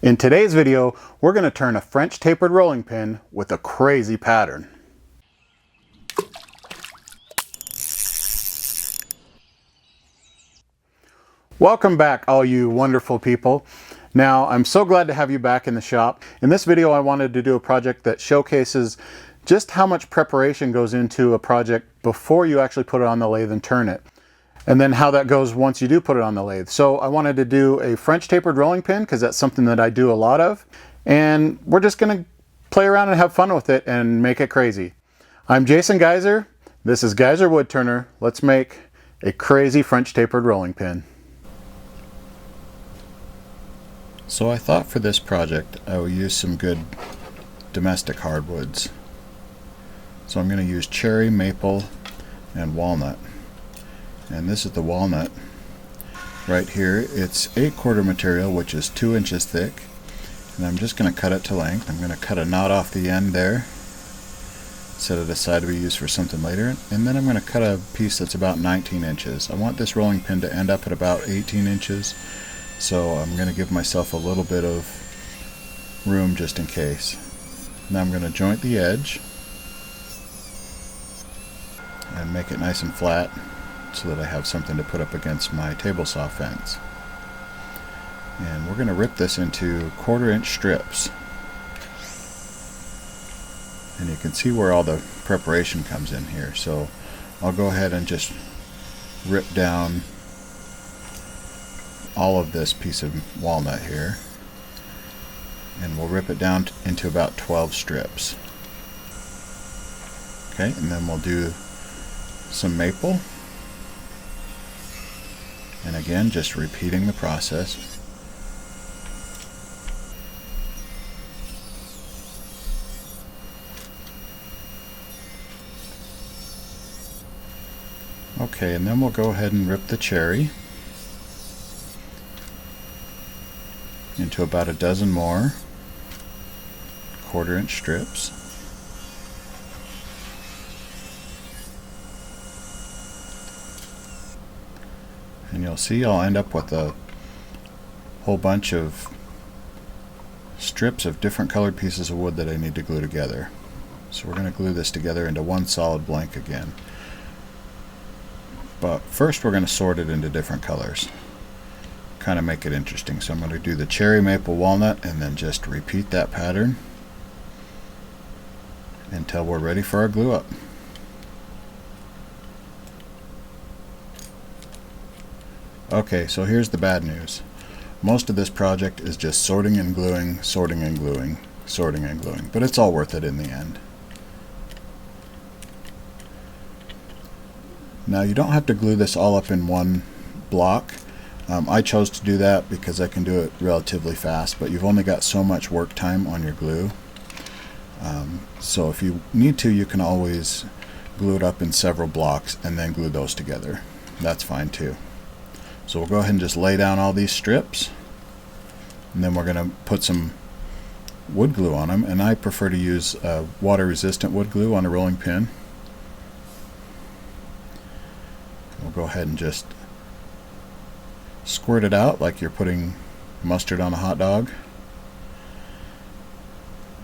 In today's video, we're going to turn a French tapered rolling pin with a crazy pattern. Welcome back, all you wonderful people. Now, I'm so glad to have you back in the shop. In this video, I wanted to do a project that showcases just how much preparation goes into a project before you actually put it on the lathe and turn it. And then how that goes once you do put it on the lathe. So I wanted to do a French tapered rolling pin because that's something that I do a lot of. And we're just going to play around and have fun with it and make it crazy. I'm Jason Geyser. This is Geyser Woodturner. Let's make a crazy French tapered rolling pin. So I thought for this project I will use some good domestic hardwoods. So I'm going to use cherry, maple, and walnut. And this is the walnut right here. It's 8/4 material, which is 2 inches thick, and I'm just going to cut it to length. I'm going to cut a knot off the end there, set it aside to be used for something later, and then I'm going to cut a piece that's about 19 inches. I want this rolling pin to end up at about 18 inches, so I'm going to give myself a little bit of room just in case. Now I'm going to joint the edge and make it nice and flat, so that I have something to put up against my table saw fence. And we're going to rip this into 1/4 inch strips. And you can see where all the preparation comes in here. So I'll go ahead and just rip down all of this piece of walnut here. And we'll rip it down into about 12 strips. Okay, and then we'll do some maple. And again, just repeating the process. Okay, and then we'll go ahead and rip the cherry into about a dozen more 1/4 inch strips. And you'll see I'll end up with a whole bunch of strips of different colored pieces of wood that I need to glue together. So we're going to glue this together into one solid blank again. But first we're going to sort it into different colors. Kind of make it interesting. So I'm going to do the cherry, maple, walnut, and then just repeat that pattern until we're ready for our glue up. Okay, so here's the bad news. Most of this project is just sorting and gluing, sorting and gluing, sorting and gluing, but it's all worth it in the end. Now you don't have to glue this all up in one block. I chose to do that because I can do it relatively fast, but you've only got so much work time on your glue. So if you need to, you can always glue it up in several blocks and then glue those together. That's fine too. So we'll go ahead and just lay down all these strips, and then we're going to put some wood glue on them, and I prefer to use water resistant wood glue on a rolling pin. We'll go ahead and just squirt it out like you're putting mustard on a hot dog,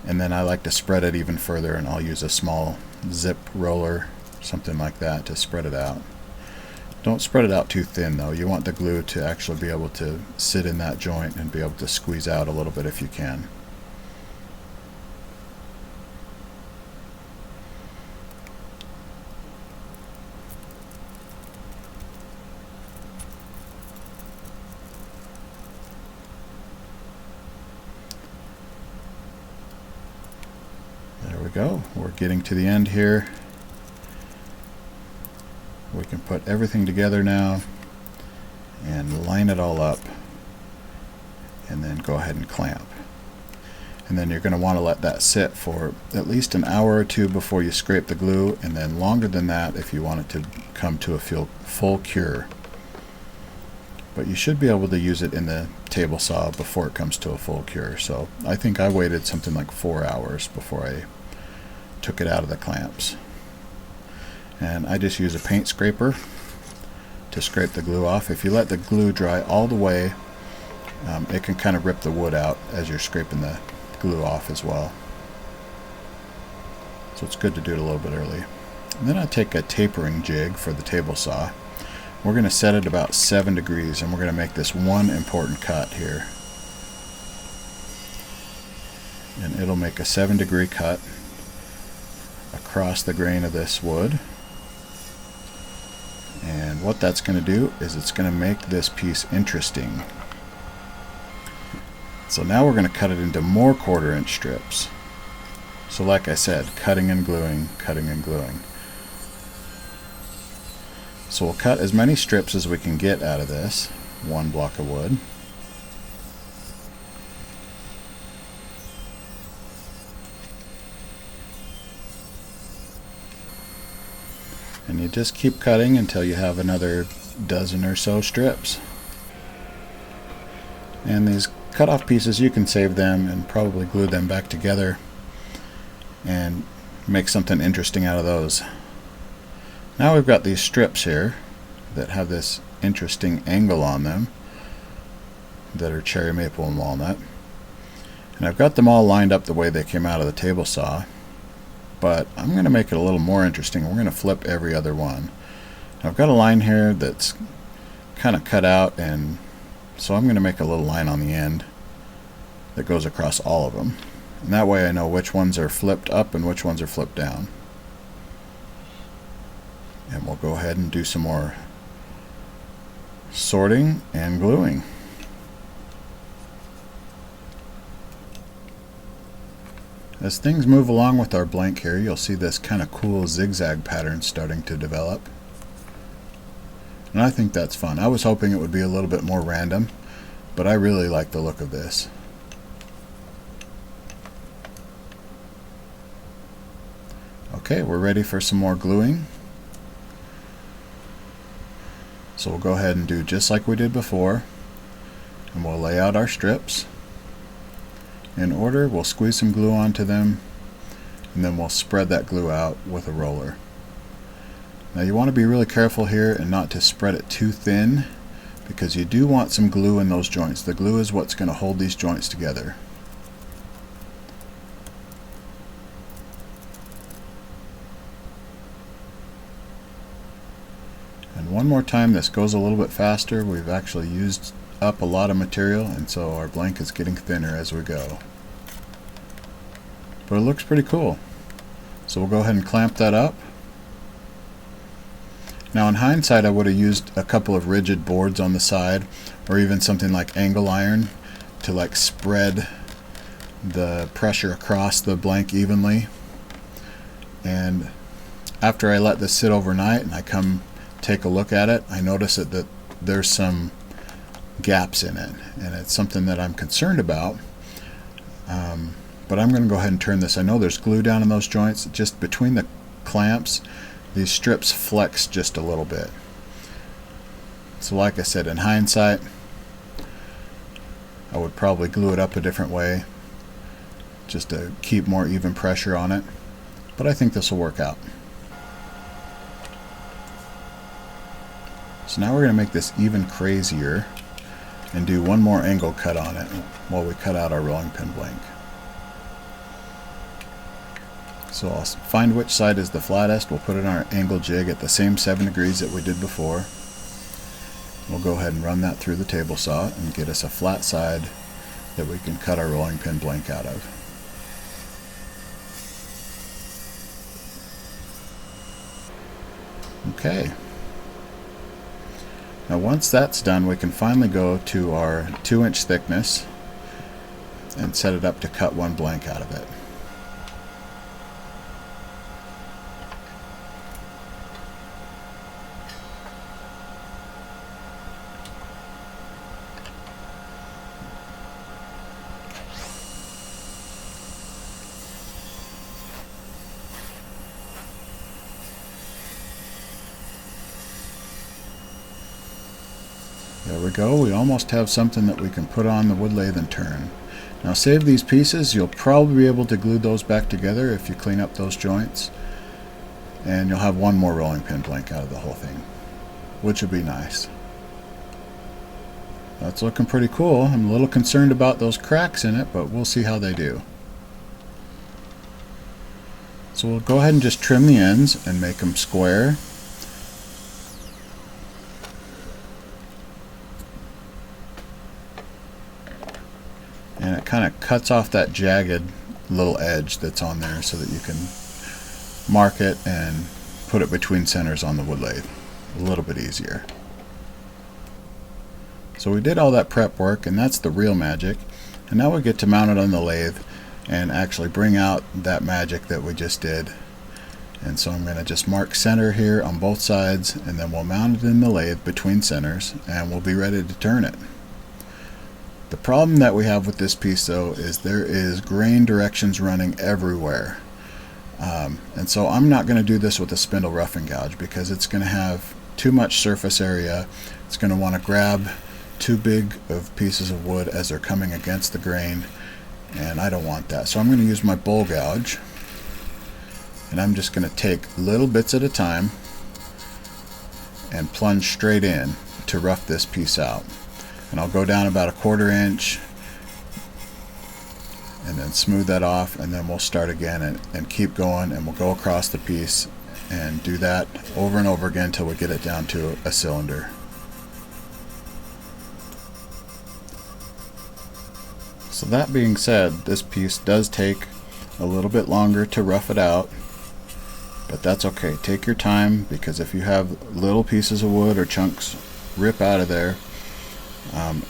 and then I like to spread it even further, and I'll use a small zip roller, something like that, to spread it out. Don't spread it out too thin though. You want the glue to actually be able to sit in that joint and be able to squeeze out a little bit if you can. There we go. We're getting to the end here. We can put everything together now and line it all up, and then go ahead and clamp. And then you're going to want to let that sit for at least an hour or two before you scrape the glue, and then longer than that if you want it to come to a full cure. But you should be able to use it in the table saw before it comes to a full cure. So I think I waited something like 4 hours before I took it out of the clamps. And I just use a paint scraper to scrape the glue off. If you let the glue dry all the way it can kind of rip the wood out as you're scraping the glue off as well. So it's good to do it a little bit early. And then I'll take a tapering jig for the table saw. We're going to set it about 7 degrees, and we're going to make this one important cut here. And it'll make a 7-degree cut across the grain of this wood. And what that's going to do is it's going to make this piece interesting. So now we're going to cut it into more 1/4 inch strips. So like I said, cutting and gluing, cutting and gluing. So we'll cut as many strips as we can get out of this one block of wood. And you just keep cutting until you have another dozen or so strips. And these cut off pieces, you can save them and probably glue them back together and make something interesting out of those. Now we've got these strips here that have this interesting angle on them that are cherry maple and walnut. And I've got them all lined up the way they came out of the table saw. But I'm going to make it a little more interesting. We're going to flip every other one. I've got a line here that's kind of cut out, and so I'm going to make a little line on the end that goes across all of them. And that way I know which ones are flipped up and which ones are flipped down. And we'll go ahead and do some more sorting and gluing. As things move along with our blank here, you'll see this kind of cool zigzag pattern starting to develop. And I think that's fun. I was hoping it would be a little bit more random, but I really like the look of this. Okay, we're ready for some more gluing. So we'll go ahead and do just like we did before, and we'll lay out our strips in order. We'll squeeze some glue onto them, and then we'll spread that glue out with a roller. Now you want to be really careful here and not to spread it too thin, because you do want some glue in those joints. The glue is what's going to hold these joints together. And one more time, this goes a little bit faster. We've actually used up a lot of material, and so our blank is getting thinner as we go. But it looks pretty cool. So we'll go ahead and clamp that up. Now in hindsight, I would have used a couple of rigid boards on the side, or even something like angle iron to like spread the pressure across the blank evenly. And after I let this sit overnight and I come take a look at it, I notice that there's some gaps in it, and it's something that I'm concerned about. But I'm going to go ahead and turn this. I know there's glue down in those joints. Just between the clamps, these strips flex just a little bit. So like I said, in hindsight, I would probably glue it up a different way just to keep more even pressure on it. But I think this will work out. So now we're going to make this even crazier and do one more angle cut on it while we cut out our rolling pin blank. So I'll find which side is the flattest. We'll put it on our angle jig at the same 7 degrees that we did before. We'll go ahead and run that through the table saw and get us a flat side that we can cut our rolling pin blank out of. Okay. Now once that's done, we can finally go to our 2-inch thickness and set it up to cut one blank out of it. There we go. We almost have something that we can put on the wood lathe and turn. Now save these pieces. You'll probably be able to glue those back together if you clean up those joints. And you'll have one more rolling pin blank out of the whole thing, which would be nice. That's looking pretty cool. I'm a little concerned about those cracks in it, but we'll see how they do. So we'll go ahead and just trim the ends and make them square. And it kind of cuts off that jagged little edge that's on there so that you can mark it and put it between centers on the wood lathe. A little bit easier. So we did all that prep work, and that's the real magic. And now we get to mount it on the lathe and actually bring out that magic that we just did. And so I'm going to just mark center here on both sides, and then we'll mount it in the lathe between centers, and we'll be ready to turn it. The problem that we have with this piece though is there is grain directions running everywhere. And so I'm not going to do this with a spindle roughing gouge because it's going to have too much surface area. It's going to want to grab too big of pieces of wood as they're coming against the grain, and I don't want that. So I'm going to use my bowl gouge, and I'm just going to take little bits at a time and plunge straight in to rough this piece out. And I'll go down about 1/4 inch and then smooth that off, and then we'll start again and keep going, and we'll go across the piece and do that over and over again until we get it down to a cylinder. So that being said, this piece does take a little bit longer to rough it out, but that's okay. Take your time, because if you have little pieces of wood or chunks rip out of there,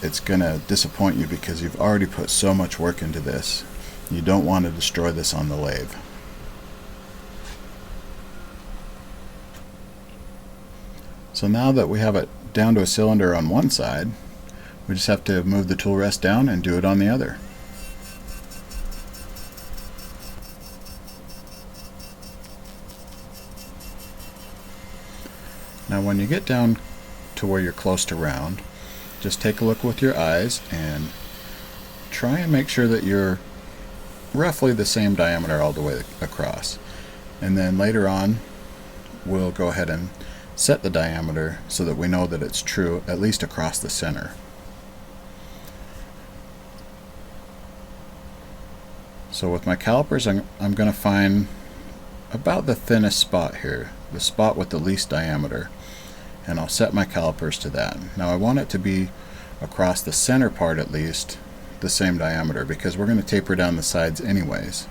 it's gonna disappoint you because you've already put so much work into this. You don't want to destroy this on the lathe. So now that we have it down to a cylinder on one side, we just have to move the tool rest down and do it on the other. Now when you get down to where you're close to round, just take a look with your eyes and try and make sure that you're roughly the same diameter all the way across. And then later on we'll go ahead and set the diameter so that we know that it's true, at least across the center. So with my calipers, I'm going to find about the thinnest spot here, the spot with the least diameter, and I'll set my calipers to that. Now I want it to be across the center part at least the same diameter, because we're going to taper down the sides anyways.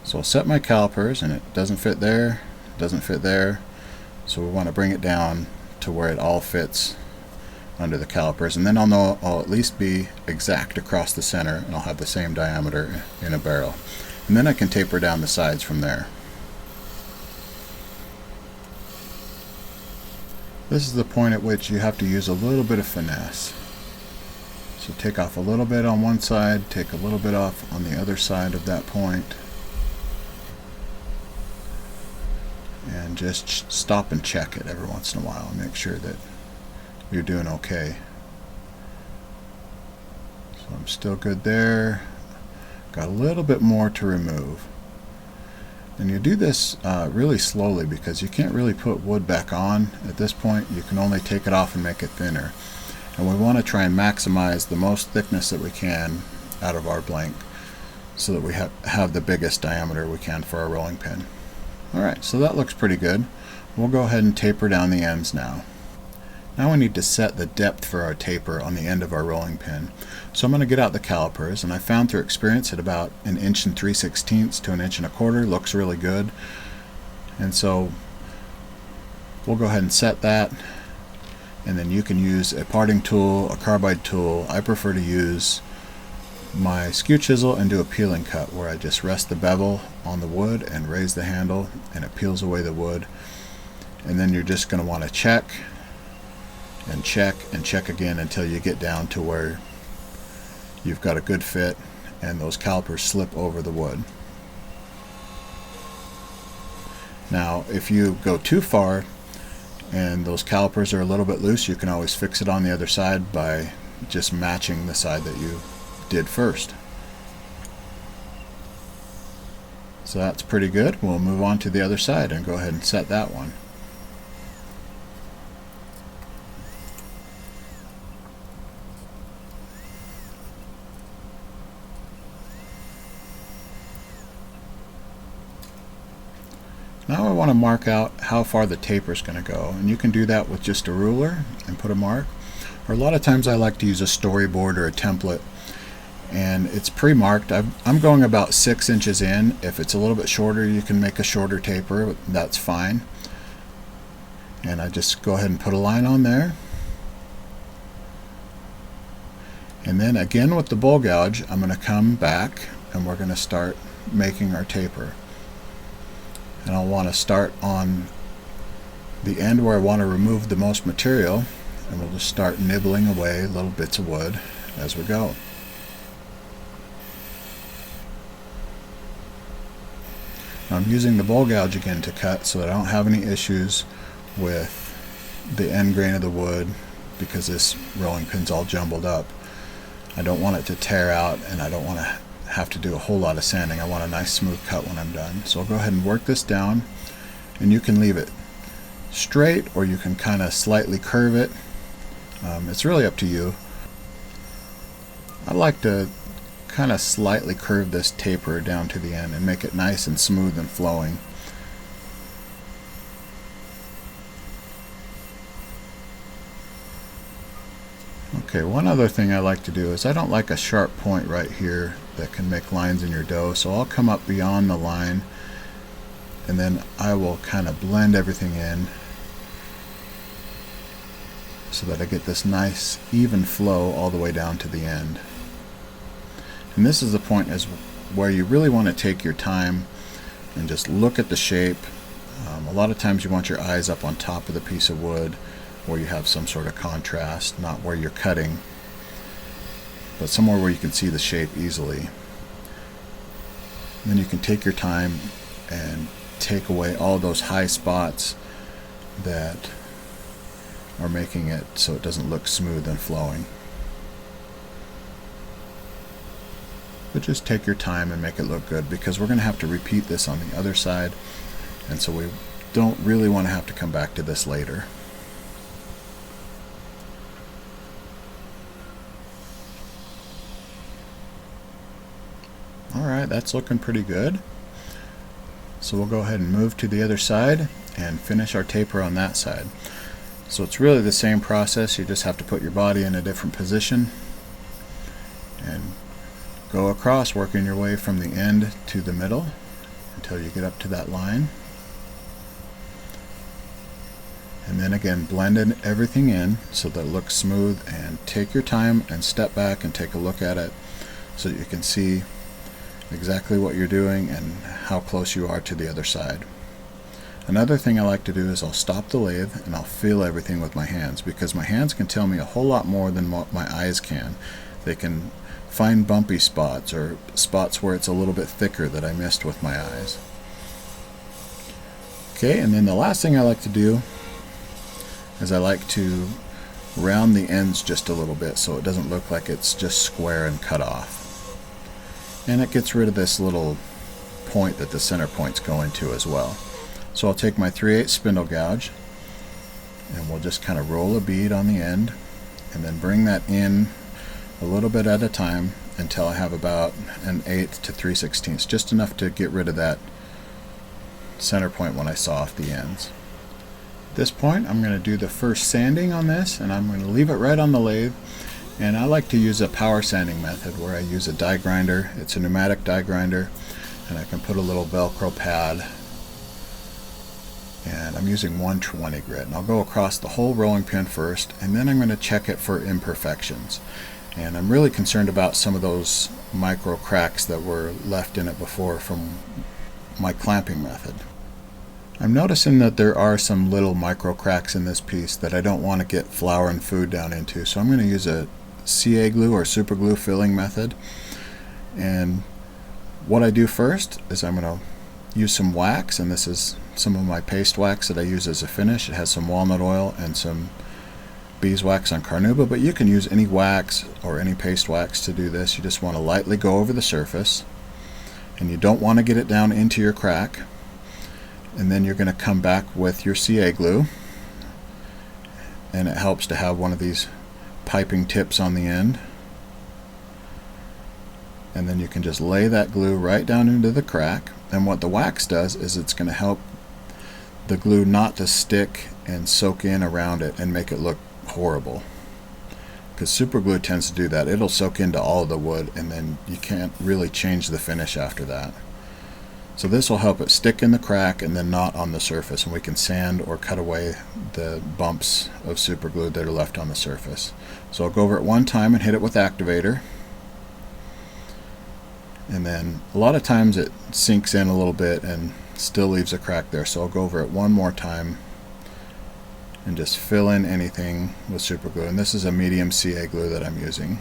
So I'll set my calipers, and it doesn't fit there, doesn't fit there, so we want to bring it down to where it all fits under the calipers, and then I'll know I'll at least be exact across the center, and I'll have the same diameter in a barrel, and then I can taper down the sides from there. This is the point at which you have to use a little bit of finesse. So take off a little bit on one side, take a little bit off on the other side of that point, and just stop and check it every once in a while and make sure that you're doing okay. So I'm still good there. Got a little bit more to remove. And you do this really slowly, because you can't really put wood back on at this point. You can only take it off and make it thinner. And we want to try and maximize the most thickness that we can out of our blank so that we have the biggest diameter we can for our rolling pin. Alright, so that looks pretty good. We'll go ahead and taper down the ends now. Now we need to set the depth for our taper on the end of our rolling pin. So I'm going to get out the calipers, and I found through experience at about 1 3/16 inches to 1 1/4 inches looks really good. And so we'll go ahead and set that, and then you can use a parting tool, a carbide tool. I prefer to use my skew chisel and do a peeling cut, where I just rest the bevel on the wood and raise the handle, and it peels away the wood. And then you're just going to want to check and check and check again until you get down to where you've got a good fit and those calipers slip over the wood. Now if you go too far and those calipers are a little bit loose, you can always fix it on the other side by just matching the side that you did first. So that's pretty good. We'll move on to the other side and go ahead and set that one. Now I want to mark out how far the taper is going to go, and you can do that with just a ruler and put a mark, or a lot of times I like to use a storyboard or a template, and it's pre-marked. I'm going about 6 inches in. If it's a little bit shorter, you can make a shorter taper, that's fine. And I just go ahead and put a line on there. And then again with the bowl gouge, I'm going to come back and we're going to start making our taper. And I'll want to start on the end where I want to remove the most material, and we'll just start nibbling away little bits of wood as we go. Now I'm using the bowl gouge again to cut so that I don't have any issues with the end grain of the wood, because this rolling pin's all jumbled up. I don't want it to tear out, and I don't want to have to do a whole lot of sanding. I want a nice smooth cut when I'm done. So I'll go ahead and work this down, and you can leave it straight or you can kind of slightly curve it. It's really up to you. I like to kind of slightly curve this taper down to the end and make it nice and smooth and flowing. Okay, one other thing I like to do is I don't like a sharp point right here that can make lines in your dough, so I'll come up beyond the line and then I will kind of blend everything in so that I get this nice even flow all the way down to the end. And this is the point is where you really want to take your time and just look at the shape. A lot of times you want your eyes up on top of the piece of wood where you have some sort of contrast, not where you're cutting, but somewhere where you can see the shape easily. And then you can take your time and take away all those high spots that are making it so it doesn't look smooth and flowing. But just take your time and make it look good, because we're going to have to repeat this on the other side, and so we don't really want to have to come back to this later. Alright, that's looking pretty good. So we'll go ahead and move to the other side and finish our taper on that side. So it's really the same process, you just have to put your body in a different position and go across, working your way from the end to the middle until you get up to that line. And then again, blend everything in so that it looks smooth, and take your time and step back and take a look at it so that you can see exactly what you're doing and how close you are to the other side. Another thing I like to do is I'll stop the lathe and I'll feel everything with my hands, because my hands can tell me a whole lot more than what my eyes can. They can find bumpy spots or spots where it's a little bit thicker that I missed with my eyes. Okay, and then the last thing I like to do is I like to round the ends just a little bit so it doesn't look like it's just square and cut off. And it gets rid of this little point that the center point's going to as well. So I'll take my 3/8 spindle gouge and we'll just kind of roll a bead on the end and then bring that in a little bit at a time until I have about 1/8 to 3/16, just enough to get rid of that center point when I saw off the ends. At this point I'm going to do the first sanding on this, and I'm going to leave it right on the lathe. And I like to use a power sanding method where I use a die grinder. It's a pneumatic die grinder, and I can put a little Velcro pad, and I'm using 120 grit, and I'll go across the whole rolling pin first, and then I'm going to check it for imperfections. And I'm really concerned about some of those micro cracks that were left in it before from my clamping method. I'm noticing that there are some little micro cracks in this piece that I don't want to get flour and food down into, so I'm going to use a CA glue or super glue filling method. And what I do first is I'm going to use some wax, and this is some of my paste wax that I use as a finish. It has some walnut oil and some beeswax on carnauba, but you can use any wax or any paste wax to do this. You just want to lightly go over the surface, and you don't want to get it down into your crack. And then you're going to come back with your CA glue, and it helps to have one of these piping tips on the end, and then you can just lay that glue right down into the crack. And what the wax does is it's going to help the glue not to stick and soak in around it and make it look horrible. Because super glue tends to do that. It'll soak into all of the wood and then you can't really change the finish after that. So this will help it stick in the crack and then not on the surface, and we can sand or cut away the bumps of super glue that are left on the surface. So I'll go over it one time and hit it with activator, and then a lot of times it sinks in a little bit and still leaves a crack there, so I'll go over it one more time and just fill in anything with super glue. And this is a medium CA glue that I'm using.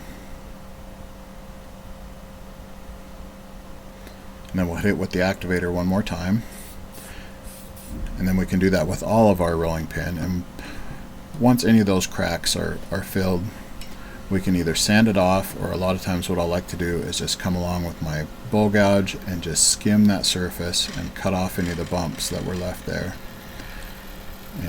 And then we'll hit it with the activator one more time, and then we can do that with all of our rolling pin. And once any of those cracks are filled, we can either sand it off, or a lot of times what I like to do is just come along with my bowl gouge and just skim that surface and cut off any of the bumps that were left there.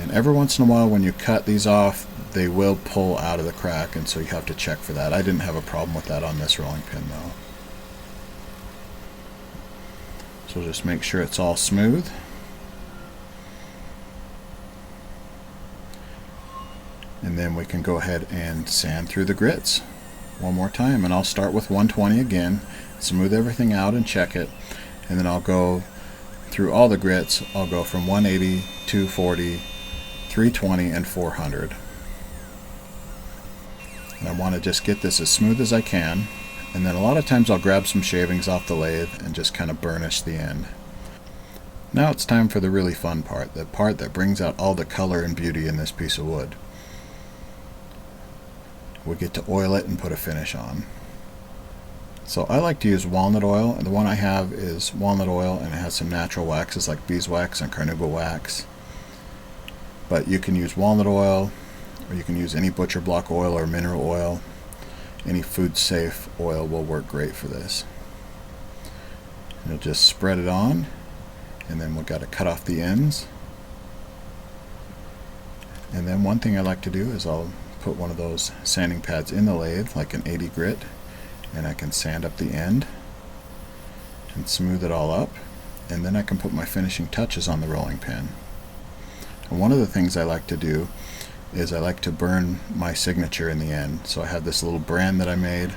And every once in a while when you cut these off, they will pull out of the crack, and so you have to check for that. I didn't have a problem with that on this rolling pin though. So just make sure it's all smooth. And then we can go ahead and sand through the grits one more time. And I'll start with 120 again, smooth everything out and check it. And then I'll go through all the grits. I'll go from 180, 240, 320, and 400. And I want to just get this as smooth as I can. And then a lot of times I'll grab some shavings off the lathe and just kind of burnish the end. Now it's time for the really fun part, the part that brings out all the color and beauty in this piece of wood. We get to oil it and put a finish on. So I like to use walnut oil, and the one I have is walnut oil, and it has some natural waxes like beeswax and carnauba wax. But you can use walnut oil, or you can use any butcher block oil or mineral oil. Any food safe oil will work great for this. And you'll just spread it on, and then we've got to cut off the ends. And then one thing I like to do is I'll put one of those sanding pads in the lathe, like an 80 grit, and I can sand up the end and smooth it all up, and then I can put my finishing touches on the rolling pin. And one of the things I like to do is I like to burn my signature in the end. So I have this little brand that I made,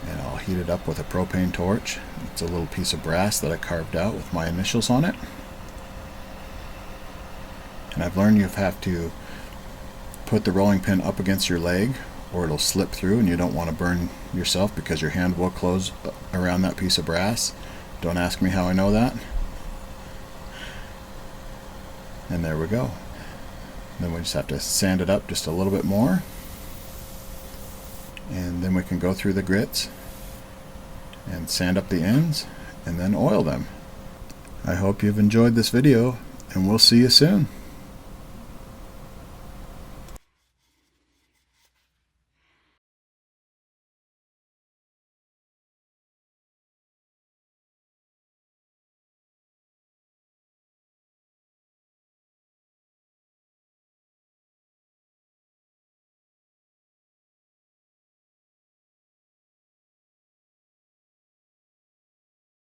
and I'll heat it up with a propane torch. It's a little piece of brass that I carved out with my initials on it. And I've learned you have to put the rolling pin up against your leg or it'll slip through, and you don't want to burn yourself because your hand will close around that piece of brass. Don't ask me how I know that. And there we go. Then we just have to sand it up just a little bit more, and then we can go through the grits and sand up the ends and then oil them. I hope you've enjoyed this video, and we'll see you soon.